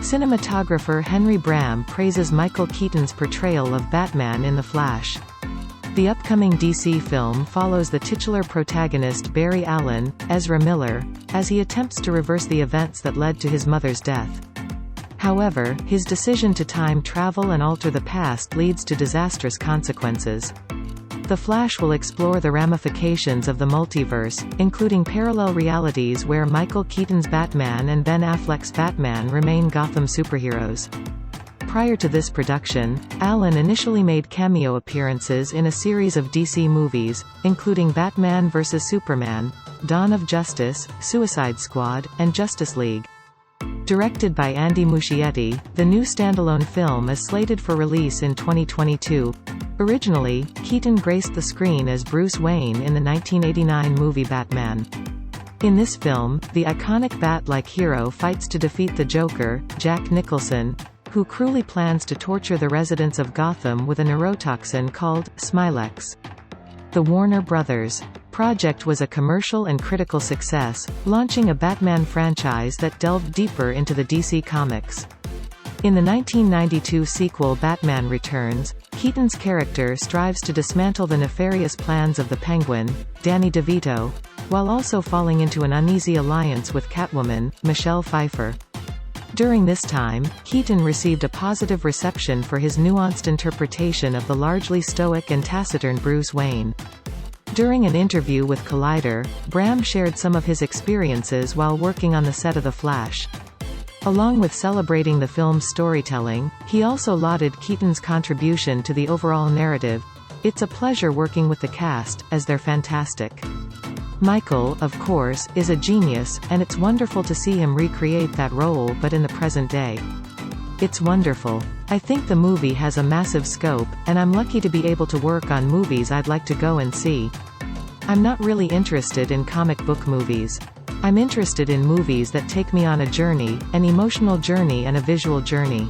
Cinematographer Henry Bram praises Michael Keaton's portrayal of Batman in The Flash. The upcoming DC film follows the titular protagonist Barry Allen, Ezra Miller, as he attempts to reverse the events that led to his mother's death. However, his decision to time travel and alter the past leads to disastrous consequences. The Flash will explore the ramifications of the multiverse, including parallel realities where Michael Keaton's Batman and Ben Affleck's Batman remain Gotham superheroes. Prior to this production, Allen initially made cameo appearances in a series of DC movies, including Batman vs. Superman, Dawn of Justice, Suicide Squad, and Justice League. Directed by Andy Muschietti, the new standalone film is slated for release in 2022. Originally, Keaton graced the screen as Bruce Wayne in the 1989 movie Batman. In this film, the iconic Bat-like hero fights to defeat the Joker, Jack Nicholson, who cruelly plans to torture the residents of Gotham with a neurotoxin called Smilex. The Warner Brothers. Project was a commercial and critical success, launching a Batman franchise that delved deeper into the DC comics. In the 1992 sequel Batman Returns, Keaton's character strives to dismantle the nefarious plans of the Penguin, Danny DeVito, while also falling into an uneasy alliance with Catwoman, Michelle Pfeiffer. During this time, Keaton received a positive reception for his nuanced interpretation of the largely stoic and taciturn Bruce Wayne. During an interview with Collider, Bram shared some of his experiences while working on the set of The Flash. Along with celebrating the film's storytelling, he also lauded Keaton's contribution to the overall narrative. "It's a pleasure working with the cast, as they're fantastic. Michael, of course, is a genius, and it's wonderful to see him recreate that role but in the present day. It's wonderful. I think the movie has a massive scope, and I'm lucky to be able to work on movies I'd like to go and see. I'm not really interested in comic book movies. I'm interested in movies that take me on a journey, an emotional journey and a visual journey."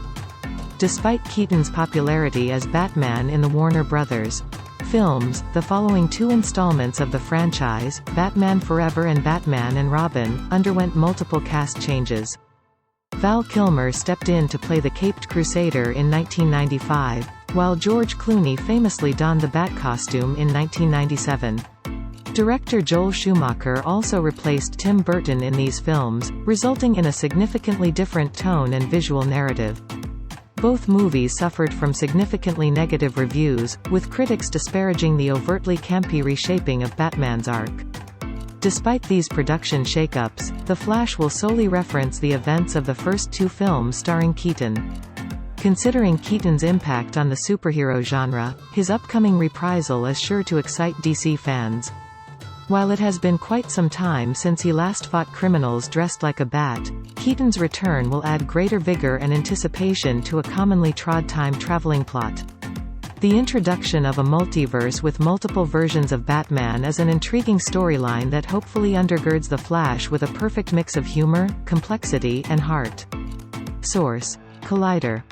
Despite Keaton's popularity as Batman in the Warner Brothers. films, the following two installments of the franchise, Batman Forever and Batman and Robin, underwent multiple cast changes. Val Kilmer stepped in to play the Caped Crusader in 1995, while George Clooney famously donned the Bat costume in 1997. Director Joel Schumacher also replaced Tim Burton in these films, resulting in a significantly different tone and visual narrative. Both movies suffered from significantly negative reviews, with critics disparaging the overtly campy reshaping of Batman's arc. Despite these production shakeups, The Flash will solely reference the events of the first two films starring Keaton. Considering Keaton's impact on the superhero genre, his upcoming reprisal is sure to excite DC fans. While it has been quite some time since he last fought criminals dressed like a bat, Keaton's return will add greater vigor and anticipation to a commonly trod time-traveling plot. The introduction of a multiverse with multiple versions of Batman is an intriguing storyline that hopefully undergirds The Flash with a perfect mix of humor, complexity and heart. Source: Collider.